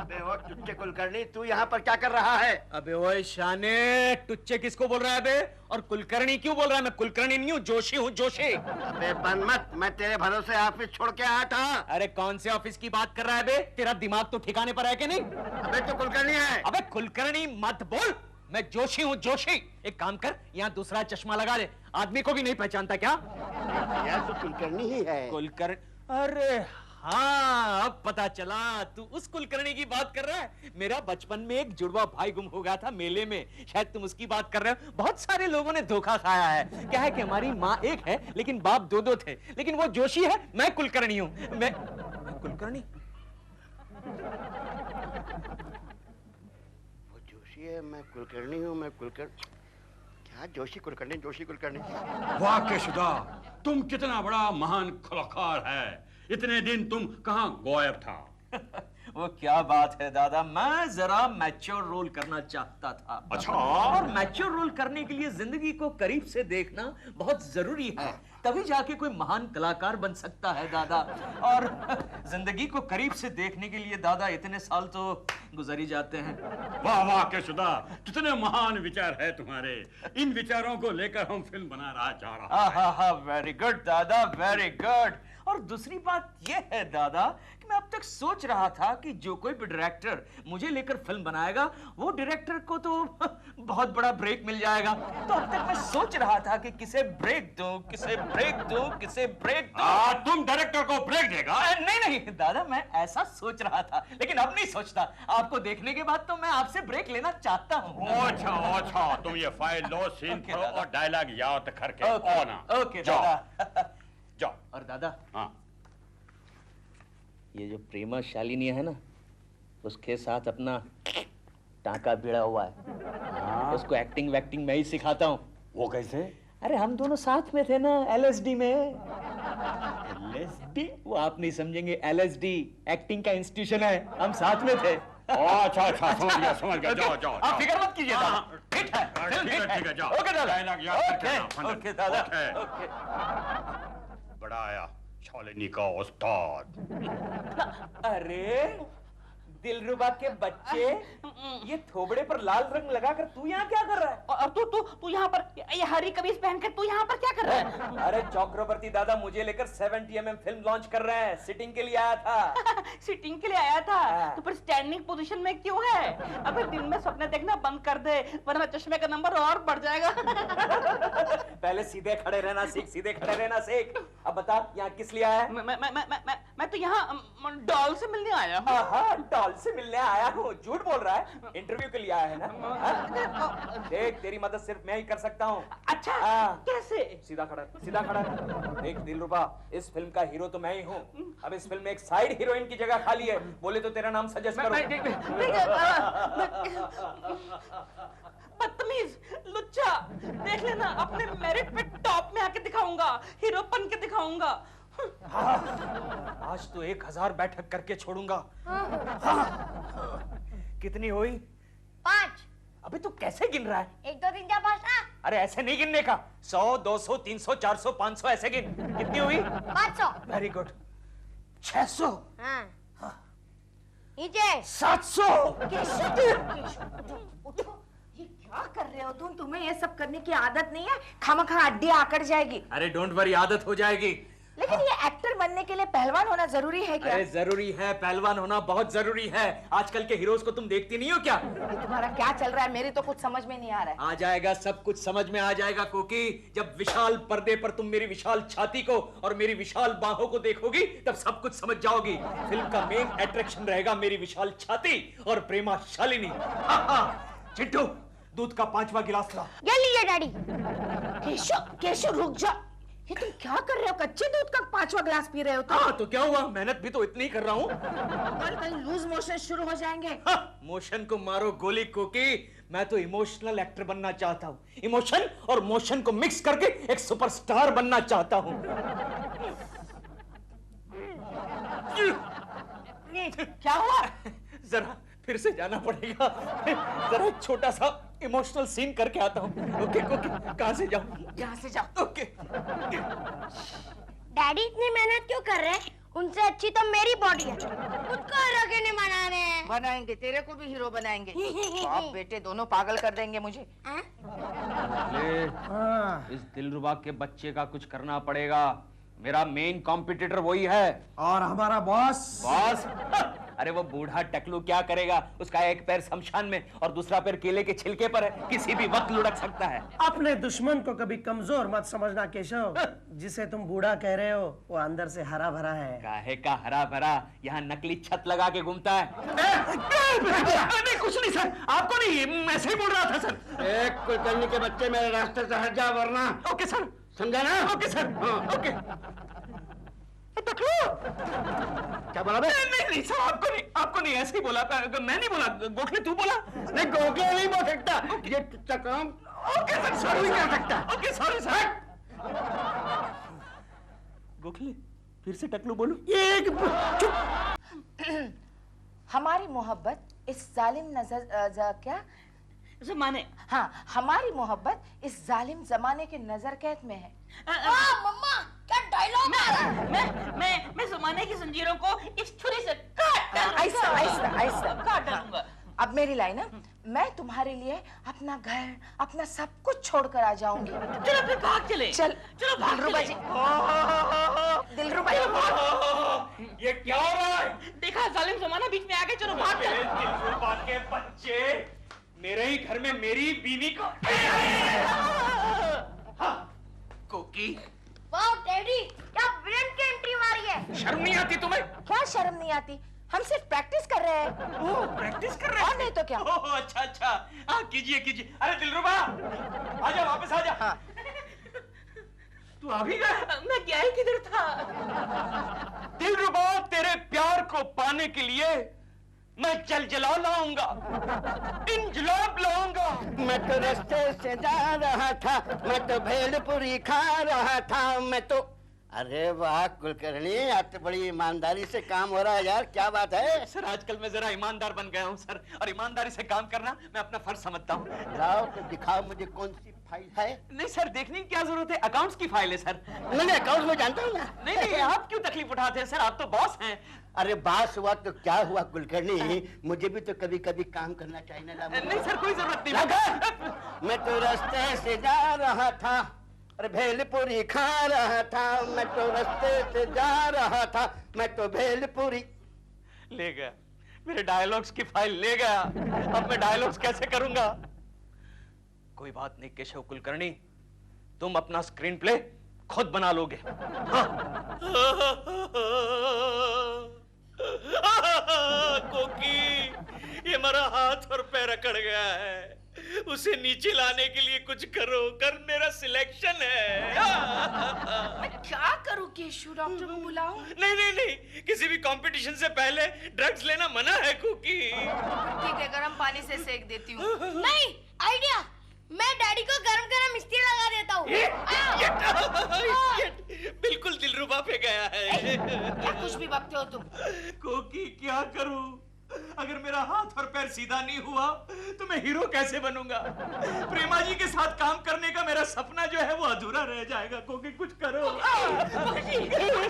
Speaker 8: अबे टुच्चे कुलकर्णी, तू यहाँ पर क्या कर रहा है?
Speaker 1: अबे ओए शाने, टुच्चे किसको बोल रहा है बे? और कुलकर्णी क्यों बोल रहा है? मैं कुलकर्णी नहीं हूँ, जोशी हूँ, जोशी।
Speaker 8: अबे बन मत, मैं तेरे भरोसे ऑफिस छोड़ के आया था।
Speaker 1: अरे कौन से ऑफिस की बात कर रहा है बे? तेरा दिमाग तो ठिकाने पर है कि नहीं?
Speaker 8: अबे तो कुलकर्णी है।
Speaker 1: अबे कुलकर्णी मत बोल, मैं जोशी हूँ, जोशी। एक काम कर, यहाँ दूसरा चश्मा लगा दे, आदमी को भी नहीं पहचानता क्या?
Speaker 8: यार तू कुलकर्णी ही है।
Speaker 1: कुलकर्णी? अरे हाँ, अब पता चला, तू उस कुलकर्णी की बात कर रहा है। मेरा बचपन में एक जुड़वा भाई गुम हो गया था मेले में, शायद तुम उसकी बात कर रहे हो। बहुत सारे लोगों ने धोखा खाया है। क्या है कि हमारी माँ एक है लेकिन बाप दो दो थे। लेकिन वो जोशी है, मैं कुलकर्णी हूँ। मैं कुलकर्णी?
Speaker 8: वो जोशी है, मैं कुलकर्णी हूँ। मैं कुलकर्णी क्या? जोशी कुलकर्णी, जोशी कुलकर्णी।
Speaker 12: वाह केशुदा, तुम कितना बड़ा महान कलाकार है। इतने दिन तुम कहाँ गायब था?
Speaker 1: वो क्या बात है दादा, मैं जरा मैच्योर रोल करना चाहता था।
Speaker 12: अच्छा।
Speaker 1: और मैच्योर रोल करने के लिए जिंदगी को करीब से देखना बहुत जरूरी है, तभी जाके कोई महान कलाकार बन सकता है दादा। और जिंदगी को करीब से देखने के लिए दादा इतने साल तो गुजर ही जाते हैं।
Speaker 12: वाह वाह केशुदा, कितने महान विचार है तुम्हारे। इन विचारों को लेकर हम फिल्म बना रहा जा रहा है।
Speaker 1: हाँ, वेरी गुड दादा, वेरी गुड। और दूसरी बात यह है दादा कि मैं अब तक सोच रहा था कि जो कोई भी डायरेक्टर मुझे लेकर फिल्म बनाएगा, वो डायरेक्टर को तो बहुत बड़ा ब्रेक मिल जाएगा। तो अब तक मैं सोच रहा था कि किसे ब्रेक दूं, किसे ब्रेक दूं, किसे ब्रेक दूं।
Speaker 12: तुम डायरेक्टर को ब्रेक देगा?
Speaker 1: नहीं दादा, मैं ऐसा सोच रहा था, लेकिन अब नहीं सोचता। आपको देखने के बाद तो मैं आपसे ब्रेक लेना चाहता हूँ।
Speaker 12: अच्छा, तुम ये फाइल लो, सीन करो और डायलॉग याद करके आना।
Speaker 1: ओके दादा।
Speaker 12: जाओ।
Speaker 1: और दादा,
Speaker 12: हाँ,
Speaker 1: ये जो प्रेमा शालिनी है ना, उसके साथ अपना टांका भिड़ा हुआ है। उसको एक्टिंग वैक्टिंग मैं ही सिखाता हूँ।
Speaker 12: वो कैसे?
Speaker 1: अरे हम दोनों साथ में थे ना LSD में।
Speaker 12: LSD?
Speaker 1: वो आप नहीं समझेंगे, LSD एक्टिंग का इंस्टीट्यूशन है, हम साथ में थे।
Speaker 12: अच्छा, समझ गया। जाओ।
Speaker 1: आप फिक्र मत कीजिए दादा, ठीक है,
Speaker 12: ठीक है, जाओ।
Speaker 1: ओके दादा।
Speaker 12: डायलॉग याद करके आना।
Speaker 1: ओके दादा।
Speaker 12: ओके। बड़ा आया शालिनी का उस्ताद।
Speaker 1: अरे दिलरुबा के बच्चे, ये थोबड़े पर लाल रंग लगाकर तू यहाँ क्या कर रहा है?
Speaker 9: और तू यहाँ पर ये हरी कमीज पहनकर तू यहाँ पर क्या कर रहा है?
Speaker 1: अरे चक्रवर्ती दादा मुझे लेकर 70mm फिल्म लॉन्च कर रहे हैं, सिटिंग के लिए आया था।
Speaker 9: सिटिंग के लिए आया था? तो फिर स्टैंडिंग पोजीशन में क्यों है? अबे दिन में सपने देखना बंद कर दे, वरना चश्मे का नंबर और बढ़ जाएगा।
Speaker 1: पहले सीधे खड़े रहना सीख, सीधे खड़े रहना सीख। अब बता यहाँ किस लिए आया है?
Speaker 9: मैं तो यहाँ डॉल से मिलने आया हूँ।
Speaker 1: हाँ, डॉल से मिलने आया हूँ। झूठ बोल रहा है, इंटरव्यू के लिए आया है ना? देख, तेरी मदद सिर्फ मैं ही कर सकता हूँ।
Speaker 9: अच्छा, कैसे?
Speaker 1: सीधा खड़ा। देख दिलरुबा, इस फिल्म का हीरो तो मैं ही हूँ। अब इस फिल्म में एक साइड हीरोइन की जगह खाली है, बोले तो तेरा नाम सजेस्ट करो।
Speaker 9: बदतमीज, लुच्चा, देख लेना, अपने मेरिट पे टॉप में आके दिखाऊंगा, हीरोपन के दिखाऊंगा।
Speaker 1: आज तो 1000 बैठक करके छोड़ूंगा। कितनी हुई?
Speaker 6: 5।
Speaker 1: अबे तू कैसे गिन रहा है?
Speaker 6: 1 2 3 4 5 ना।
Speaker 1: अरे ऐसे नहीं गिनने का, 100 200 300 400 500 ऐसे गिन। कितनी हुई?
Speaker 6: 500।
Speaker 1: Very good. 600।
Speaker 6: हाँ। नीचे
Speaker 1: 700।
Speaker 2: उठो, ये क्या कर रहे हो तुम? तुम्हें ये सब करने की आदत नहीं है, खामखा हड्डी आकड़ जाएगी।
Speaker 1: अरे डोंट वरी, आदत हो जाएगी।
Speaker 2: लेकिन ये एक्टर बनने के लिए पहलवान होना जरूरी है क्या?
Speaker 1: अरे जरूरी है, पहलवान होना बहुत जरूरी है। आजकल के हीरोज को तुम देखती नहीं हो क्या?
Speaker 2: ये तुम्हारा क्या चल रहा है? मेरी तो कुछ समझ में नहीं आ रहा है।
Speaker 1: आ जाएगा, सब कुछ समझ में आ जाएगा कोकी। जब विशाल पर्दे पर तुम मेरी विशाल छाती को और मेरी विशाल बाहों को देखोगी, तब सब कुछ समझ जाओगी। फिल्म का मेन अट्रैक्शन रहेगा मेरी विशाल छाती और प्रेमा शालिनी। चिट्टू, दूध का 5वां गिलास ला।
Speaker 6: ये लीजिए डैडी।
Speaker 2: केशव रुक जा। ये तुम क्या कर रहे हो? कच्चे दूध का 5वां गिलास पी रहे हो तुम?
Speaker 1: हाँ, तो क्या हुआ, मेहनत भी तो इतनी कर रहा हूँ।
Speaker 2: कहीं लूज मोशन शुरू हो जाएंगे।
Speaker 1: मोशन को मारो गोली कोकी, मैं तो इमोशनल एक्टर बनना चाहता हूँ। इमोशन और मोशन को मिक्स करके एक सुपरस्टार बनना चाहता हूँ।
Speaker 2: क्या हुआ?
Speaker 1: जरा फिर से जाना पड़ेगा, जरा एक छोटा सा इमोशनल सीन करके आता हूँ। ओके ओके, कहाँ से जाऊँ?
Speaker 2: यहाँ से जाओ।
Speaker 1: ओके।
Speaker 6: डैडी इतनी मेहनत क्यों कर रहे हैं? उनसे अच्छी तो मेरी बॉडी है। खुद को हीरो क्यों नहीं बनाने हैं?
Speaker 2: बनाएंगे, तेरे को भी हीरो बनाएंगे। बाप बेटे दोनों पागल कर देंगे मुझे।
Speaker 1: इस दिलरुबा के बच्चे का कुछ करना पड़ेगा। मेरा मेन कॉम्पिटिटर वही है।
Speaker 4: और हमारा बॉस?
Speaker 1: बॉस? अरे वो बूढ़ा टकलू क्या करेगा? उसका एक पैर शमशान में और दूसरा पैर केले के छिलके पर है, किसी भी वक्त लुढ़क सकता है।
Speaker 4: अपने दुश्मन को कभी कमजोर मत समझना केशव। जिसे तुम बूढ़ा कह रहे हो वो अंदर से हरा भरा है।
Speaker 1: काहे का हरा भरा? यहाँ नकली छत लगा के घूमता है।
Speaker 12: नहीं कुछ नहीं सर, आपको नहीं, मैं ऐसे ही बोल रहा था सर।
Speaker 8: एक कुलकर्णी के बच्चे मेरे रास्ते से हट जा वरना।
Speaker 12: Okay sir.
Speaker 8: समझा ना?
Speaker 12: Okay sir. ओके।
Speaker 8: क्या बोला बे?
Speaker 12: नहीं सर, आपको नहीं ऐसे ही बोला। मैं नहीं बोला, गोखले तू बोला।
Speaker 8: नहीं गोखले नहीं बोल सकता। ये काम।
Speaker 12: ओके सर, सॉरी नहीं कर सकता। Okay sorry sir. गोखले फिर से टकलू बोलू।
Speaker 4: एक
Speaker 2: हमारी मोहब्बत इस जालिम क्या
Speaker 9: जमाने।
Speaker 2: हाँ, हमारी मोहब्बत इस जालिम जमाने के नजर कैद में है।
Speaker 6: मम्मा क्या डायलॉग आ रहा है?
Speaker 9: मैं जमाने की जंजीरों को इस छुरी से काट डालूंगा।
Speaker 2: आहिस्ता
Speaker 9: काट डालूंगा।
Speaker 2: अब मेरी लाइन है, मैं तुम्हारे लिए अपना घर, अपना सब कुछ छोड़कर आ जाऊंगी।
Speaker 9: चलो फिर भाग चले।
Speaker 2: चलो
Speaker 9: दिलरुबा जी।
Speaker 2: दिलरुबा जी।
Speaker 1: ये क्या हो रहा है?
Speaker 9: देखा जालिम जमाना बीच में आ गए, चलो भाग चले।
Speaker 1: दिलरुबा के बच्चे मेरे ही घर में मेरी बीवी को। कोकी।
Speaker 6: वाह डैडी, क्या विलन की एंट्री मारी है।
Speaker 1: शर्म नहीं आती तुम्हें?
Speaker 2: क्या शर्म नहीं आती? हम सिर्फ प्रैक्टिस कर रहे हैं।
Speaker 1: ओह, प्रैक्टिस कर रहे हैं?
Speaker 2: और नहीं तो क्या।
Speaker 1: ओह, अच्छा। हाँ, कीजिए। अरे दिलरुबा, आजा वापस आजा।
Speaker 2: हाँ।
Speaker 1: तू आ भी गया?
Speaker 9: मैं क्या ही किधर था?
Speaker 1: दिलरुबा, तेरे प्यार को पाने के लिए मैं जलजला लाऊंगा, इंजलाब लाऊंगा।
Speaker 8: मैं तो रास्ते से जा रहा था, मैं तो भेलपुरी खा रहा था, मैं तो। अरे वाह कुलकर्णी, आज तो बड़ी ईमानदारी से काम हो रहा है यार, क्या बात है?
Speaker 1: सर आजकल मैं जरा ईमानदार बन गया हूँ सर, और ईमानदारी से काम करना मैं अपना फर्ज समझता हूँ।
Speaker 8: लाओ तो दिखाओ मुझे कौन सी फाइल है।
Speaker 1: नहीं सर, देखने की क्या जरूरत है, अकाउंट्स की फाइल है सर।
Speaker 8: नहीं अकाउंट में जानता हूँ ना।
Speaker 1: नहीं, आप क्यों तकलीफ उठाते हैं सर, आप तो बॉस हैं।
Speaker 8: अरे बास हुआ तो क्या हुआ कुलकर्णी, मुझे भी तो कभी कभी काम करना चाहिए ना।
Speaker 1: नहीं सर, कोई जरूरत नहीं।
Speaker 8: मैं तो रास्ते से जा रहा था, अरे भेलपुरी खा रहा था, मैं तो रास्ते से जा रहा था, मैं तो भेलपुरी।
Speaker 1: ले गया मेरे डायलॉग्स की फाइल, ले गया। अब मैं डायलॉग्स कैसे करूंगा? कोई बात नहीं केशव कुलकर्णी, तुम अपना स्क्रीन प्ले खुद बना लोगे। कोकी, ये मेरा हाथ और पैर अकड़ गया है, उसे नीचे लाने के लिए कुछ करो, कर मेरा सिलेक्शन है।
Speaker 2: मैं क्या करूं केशु, डॉक्टर को बुलाऊं?
Speaker 1: नहीं, किसी भी कंपटीशन से पहले ड्रग्स लेना मना है कोकी।
Speaker 2: ठीक है, गर्म पानी से सेक देती हूँ।
Speaker 6: नहीं आइडिया, मैं डैडी को गरम इस्त्री लगा देता हूँ।
Speaker 1: बिल्कुल दिलरुबा पे गया है।
Speaker 2: क्या कुछ भी बकते हो तुम?
Speaker 1: कोकी क्या करूं? अगर मेरा हाथ और पैर सीधा नहीं हुआ तो मैं हीरो कैसे बनूंगा? प्रेमा जी के साथ काम करने का मेरा सपना जो है वो अधूरा रह जाएगा। कोकी कुछ करो।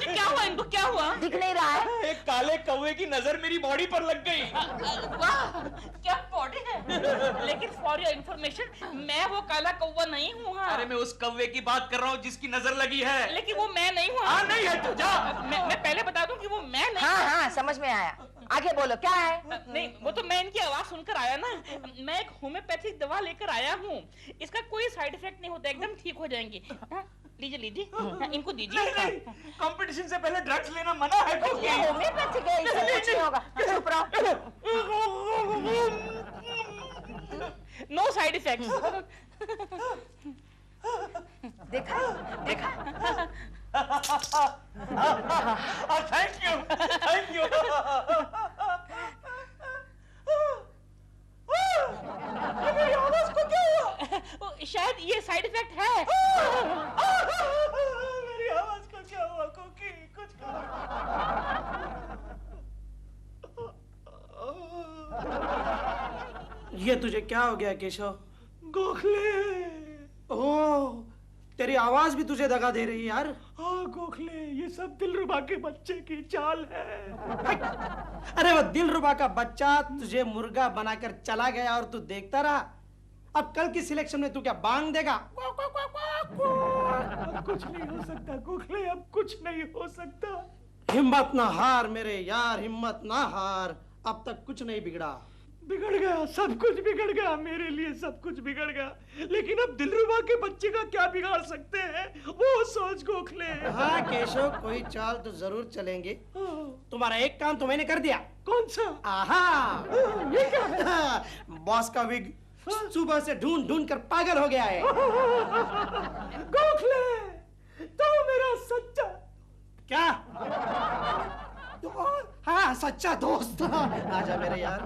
Speaker 9: क्या हुआ इनको, क्या हुआ?
Speaker 2: दिख नहीं रहा है।
Speaker 1: एक काले कौवे की नजर मेरी बॉडी पर लग गई।
Speaker 9: वाह, क्या बॉडी है। लेकिन फॉर योर इंफॉर्मेशन, मैं वो काला कौवा नहीं हूँ।
Speaker 1: अरे मैं उस कौवे की बात कर रहा हूँ जिसकी नजर लगी है।
Speaker 9: लेकिन वो मैं नहीं हूँ।
Speaker 1: हाँ नहीं है तू, जा।
Speaker 9: मैं पहले बता दूं कि वो मैं नहीं।
Speaker 2: हाँ, समझ में आया। आगे बोलो, क्या है?
Speaker 9: नहीं, वो तो मैं इनकी आवाज सुनकर आया ना। मैं एक होम्योपैथिक दवा लेकर आया हूँ, इसका कोई साइड इफेक्ट नहीं होता, एकदम ठीक हो जाएंगे। लीजिए, इनको दीजिए।
Speaker 1: कंपटीशन से पहले ड्रग्स लेना मना है।
Speaker 2: ये होम्योपैथिक है, इससे कुछ नहीं होगा। चुप रहो।
Speaker 9: No side effects.
Speaker 2: देखा?
Speaker 1: Thank you. मेरी आवाज को क्या हुआ?
Speaker 9: शायद ये साइड इफेक्ट है।
Speaker 1: मेरी आवाज को क्या हुआ? कोकी कुछ
Speaker 4: ये तुझे क्या हो गया केशव?
Speaker 1: गोखले।
Speaker 4: ओह, तेरी आवाज भी तुझे दगा दे रही है यार।
Speaker 1: हाँ,
Speaker 13: गोखले, ये सब दिलरुबा के बच्चे की चाल है।
Speaker 4: अरे वो दिलरुबा का बच्चा तुझे मुर्गा बनाकर चला गया और तू देखता रहा। अब कल की सिलेक्शन में तू क्या बांग देगा?
Speaker 13: अब कुछ नहीं हो सकता गोखले, अब कुछ नहीं हो सकता।
Speaker 4: हिम्मत ना हार मेरे यार, हिम्मत ना हार। अब तक कुछ नहीं बिगड़ा।
Speaker 13: बिगड़ गया, सब कुछ बिगड़ गया, मेरे लिए सब कुछ बिगड़ गया, लेकिन अब दिलरुबा के बच्चे का क्या बिगाड़ सकते हैं वो सोच गोखले।
Speaker 4: हाँ केशव, कोई चाल तो जरूर चलेंगे। तुम्हारा एक काम तो मैंने कर दिया।
Speaker 13: कौन सा?
Speaker 4: आहा,
Speaker 13: ये क्या है?
Speaker 4: बॉस का विग सुबह से ढूंढ ढूंढ कर पागल हो गया है।
Speaker 13: गोखले, तो मेरा सच्चा
Speaker 4: क्या? हाँ सच्चा दोस्त। आजा मेरे यार,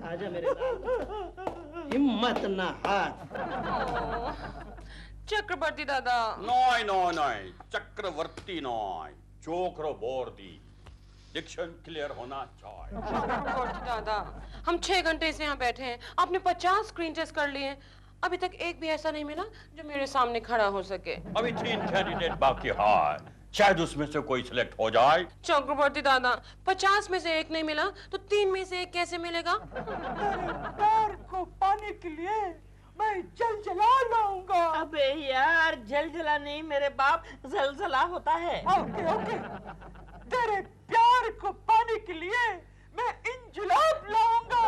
Speaker 4: आजा मेरे यार। हिम्मत ना हार।
Speaker 9: चक्रवर्ती दादा।
Speaker 12: नॉय नॉय नॉय, चक्रवर्ती नॉय, चोकरो बोर्दी, डिक्शन क्लियर होना चाहिए।
Speaker 9: चक्रवर्ती दादा, हम 6 घंटे से यहाँ बैठे हैं, आपने 50 स्क्रीन टेस्ट कर लिए हैं, अभी तक एक भी ऐसा नहीं मिला जो मेरे सामने खड़ा हो सके।
Speaker 12: अभी 3 कैंडिडेट बाकी है, शायद उसमें से कोई सिलेक्ट हो जाए।
Speaker 9: चक्रवर्ती दादा, 50 में से एक नहीं मिला तो 3 में से एक कैसे मिलेगा?
Speaker 13: पैर को पाने के लिए मैं जलजला लाऊंगा।
Speaker 5: अबे यार, जलजला नहीं मेरे बाप, जलजला होता है।
Speaker 13: ओके ओके, तेरे प्यार को पाने के लिए मैं इंजुलाब लाऊंगा।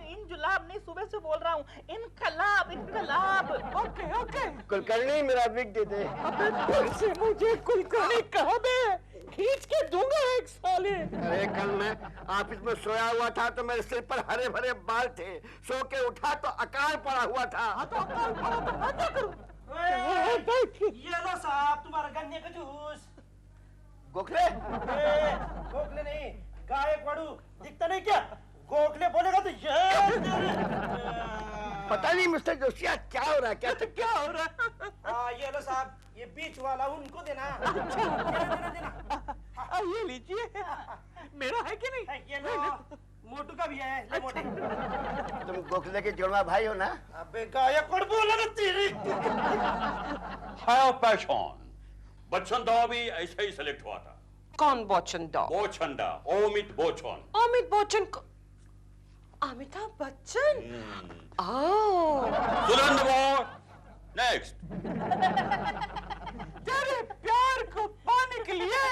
Speaker 5: इंजुलाब नहीं, सुबह से बोल रहा हूँ, इनकलाब इनकलाब।
Speaker 13: Okay okay.
Speaker 8: कुलकर्णी मेरा विग दे दे।
Speaker 13: अबे फिर से मुझे कुलकर्णी कहा बे, खींच के दूंगा एक साले।
Speaker 8: अरे कल मैं ऑफिस में सोया हुआ था तो मेरे सिर पर हरे भरे बाल थे, सो के उठा तो अकाल पड़ा हुआ था।
Speaker 4: ये लो साहब तुम्हारा गन्ने का जूस।
Speaker 8: गोखले?
Speaker 4: गोखले नहीं, गायक वाड़ू, दिखता नहीं क्या? गोखले बोलेगा तो
Speaker 8: पता नहीं मिस्टर जोशिया क्या हो रहा है, क्या हो रहा है?
Speaker 4: हाँ ये लो साहब, ये बीच वाला उनको देना। देना।
Speaker 13: ये लीजिए, मेरा है कि नहीं?
Speaker 4: ये लो, मोटू का भी है, ले मोटे।
Speaker 8: तुम गोखले के जोड़वा भाई हो ना?
Speaker 4: अबे गायक वाड़ बोला ना तेरी।
Speaker 12: हाय पैशन, बच्चन दाव भी ऐसे ही सिलेक्ट हुआ था।
Speaker 9: कौन बच्चन दाव?
Speaker 12: बोचंडा, अमित बच्चन।
Speaker 9: अमित बच्चन को... अमिताभ बच्चन?
Speaker 12: सुरेंद्र बोस, नेक्स्ट।
Speaker 13: तेरे प्यार को पाने के लिए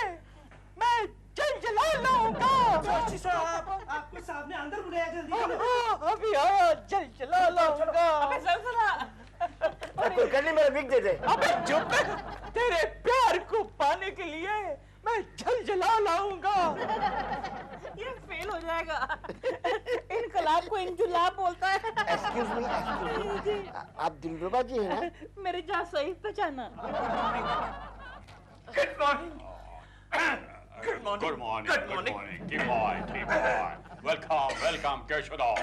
Speaker 13: मैं जलजला लाऊंगा।
Speaker 4: जोशी साहब, आपको साहब ने अंदर बुलाया, जल्दी।
Speaker 13: अभी हाँ, जलजला लाऊंगा।
Speaker 5: अबे जलजला।
Speaker 8: कुलकर्णी मेरा विग दे दे।
Speaker 13: अबे चुप कर, तेरे प्यार को पाने के लिए मैं जलजला लाऊंगा।
Speaker 5: ये फेल हो जाएगा। इनकलाब को इंजुलाब बोलता है।
Speaker 8: एक्सक्यूज मी, आप दिलरुबा जी हैं ना?
Speaker 5: मेरे जा सही पहचाना।
Speaker 12: Good morning. Good morning. ठीक बॉय। वेलकम केशवदाव।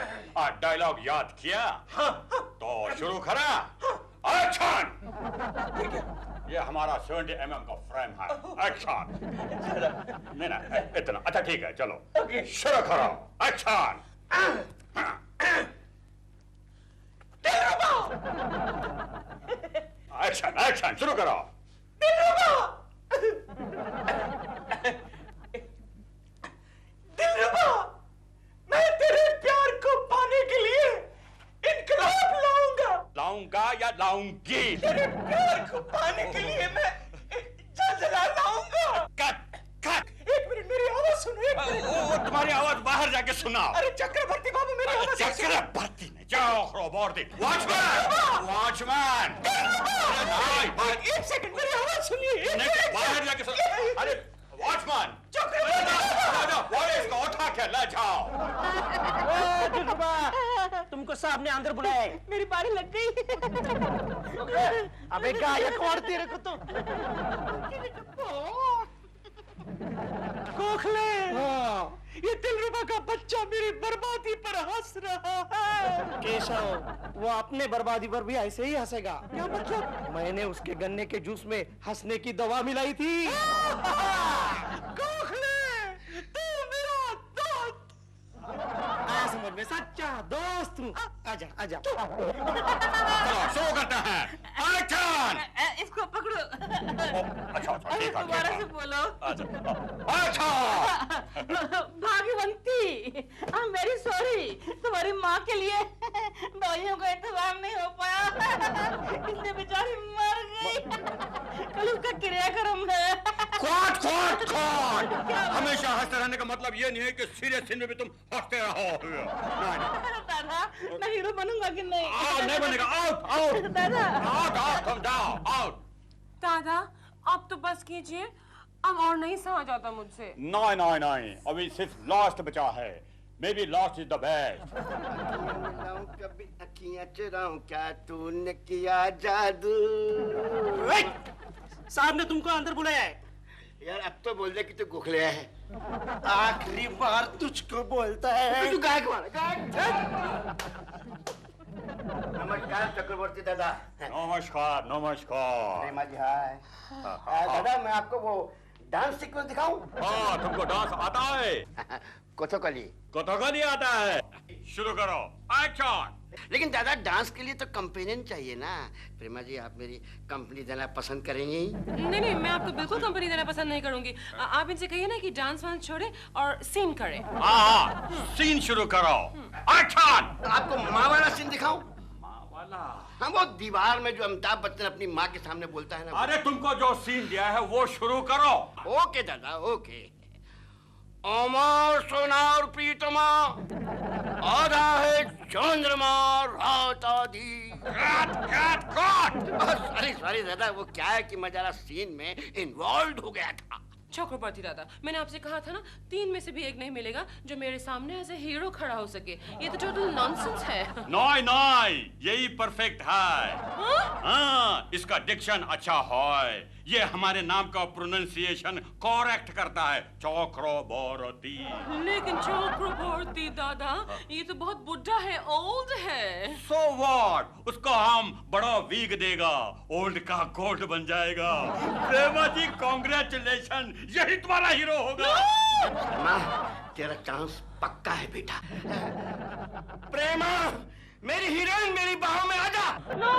Speaker 12: डायलॉग याद किया? तो शुरू करा। एक्शन। ये हमारा 70 mm का फ्रेम है। एक्शन। नहीं इतना अच्छा, ठीक है, चलो शुरू करो। एक्शन। एक्शन शुरू करो।
Speaker 13: दिलरुबा, मैं तेरे प्यार को पाने के लिए इनकलाब
Speaker 12: लाऊंगा या लाऊंगी?
Speaker 13: तेरे प्यार को पाने के लिए मैं जलजला लाऊंगा।
Speaker 12: Cut cut.
Speaker 13: एक मिनट, मेरी आवाज सुनो।
Speaker 12: तुम्हारी आवाज बाहर जाके सुनाओ।
Speaker 13: अरे चक्रवर्ती बाबू, मेरी आवाज
Speaker 12: चक्रवर्ती नहीं, जाओ खरोबोर्दी। वॉचमैन।
Speaker 13: एक सेकंड, मेरी आवाज सुनिए।
Speaker 12: बाहर जाके सुनो। अरे वॉचमैन, इसको उठा के ले जाओ।
Speaker 4: तुमको साहब ने अंदर बुलाया है।
Speaker 5: मेरी बारी लग गई।
Speaker 4: अबे गायक वाड़ तेरे को तो।
Speaker 13: गोखले, ये दिलरुबा का बच्चा मेरी बर्बादी पर हंस रहा है।
Speaker 4: केशव, वो अपने बर्बादी पर भी ऐसे ही हंसेगा।
Speaker 13: क्या मतलब?
Speaker 4: मैंने उसके गन्ने के जूस में हंसने की दवा मिलाई थी।
Speaker 13: गोखले, तू मेरा दोस्त।
Speaker 4: आया समझ मैं सच्चा दोस्त हूँ। आजा आजा।
Speaker 12: चलो शुरू करते हैं। एक्शन।
Speaker 9: इसको पकड़ो।
Speaker 12: अच्छा ठीक है।
Speaker 9: दोबारा से बोलो।
Speaker 12: अच्छा।
Speaker 9: Bhagyavanti, I am very sorry. तुम्हारी माँ के लिए दवाइयों का इंतजाम नहीं हो पाया, इसलिए बेचारी मर गई। कल उसका क्रियाक्रम है।
Speaker 12: कॉट कॉट कॉट। हमेशा हंसते रहने का मतलब ये नहीं है कि सीरियस सीन में भी तुम हंसते रहो।
Speaker 9: दादा, मैं हीरो बनूंगा कि नहीं?
Speaker 12: नहीं बनेगा। आउट आउट
Speaker 9: दादा।
Speaker 12: Out out come down out.
Speaker 5: दादा अब तो बस कीजिए, अब और नहीं सहा जाता मुझसे।
Speaker 12: नहीं नहीं नहीं, अभी सिर्फ लास्ट बचा है। May be last is the best.
Speaker 8: कभी अखियां चुराऊं क्या तूने किया जादू।
Speaker 4: साहब ने तुमको अंदर बुलाया है।
Speaker 8: यार अब तो बोल दे कि तू गोखले है।
Speaker 4: आखिरी बार तुझको बोलता है।
Speaker 8: तू गायक मार। नमस्कार चक्रवर्ती दादा।
Speaker 12: नमस्कार नमस्कार।
Speaker 8: प्रेमा जी हाय। दादा मैं आपको वो डांस सीक्वेंस दिखाऊं?
Speaker 12: हाँ तुमको डांस आता है?
Speaker 8: कथकली।
Speaker 12: कथकली आता है। शुरू करो। एक्शन।
Speaker 8: लेकिन दादा डांस के लिए तो कंपेनियन चाहिए ना। प्रेमा जी आप मेरी कंपनी देना पसंद करेंगी?
Speaker 5: नहीं नहीं, मैं आपको बिल्कुल कंपनी देना पसंद नहीं करूंगी। आप इनसे कहिए ना कि डांस वांस छोड़े और सीन करे।
Speaker 12: हाँ सीन शुरू करो। एक्शन।
Speaker 8: आपको माँ वाला सीन दिखाऊं?
Speaker 12: माँ वाला?
Speaker 8: हाँ वो दीवार में जो अमिताभ बच्चन अपनी माँ के सामने बोलता है ना।
Speaker 12: अरे तुमको जो सीन दिया है वो शुरू करो।
Speaker 8: ओके दादा ओके। अमर सोनार प्रीतमा, आधा है चंद्रमा रात आधी। सॉरी सॉरी दादा, वो क्या है कि मैं जरा सीन में इन्वॉल्व हो गया था।
Speaker 5: चक्रवर्ती दादा, मैंने आपसे कहा था ना 3 में से भी एक नहीं मिलेगा जो मेरे सामने ऐसे हीरो खड़ा हो सके। ये तो टोटल नॉनसेंस है।
Speaker 12: नहीं नहीं, यही परफेक्ट है। हाँ इसका डिक्शन अच्छा है। ये हमारे नाम का प्रोनाउंसिएशन करेक्ट करता है। चक्रवर्ती।
Speaker 5: लेकिन चक्रवर्ती दादा ये तो बहुत बुढ़ा है, ओल्ड है।
Speaker 12: So what? उसको हम बड़ा वीक देगा, ओल्ड का गोल्ड बन जाएगा। प्रेमा जी कांग्रेचुलेशन, यही तुम्हारा हीरो होगा।
Speaker 8: माँ तेरा चांस पक्का है बेटा। प्रेमा मेरी हीरोइन मेरी बाहों में आजा।
Speaker 9: नो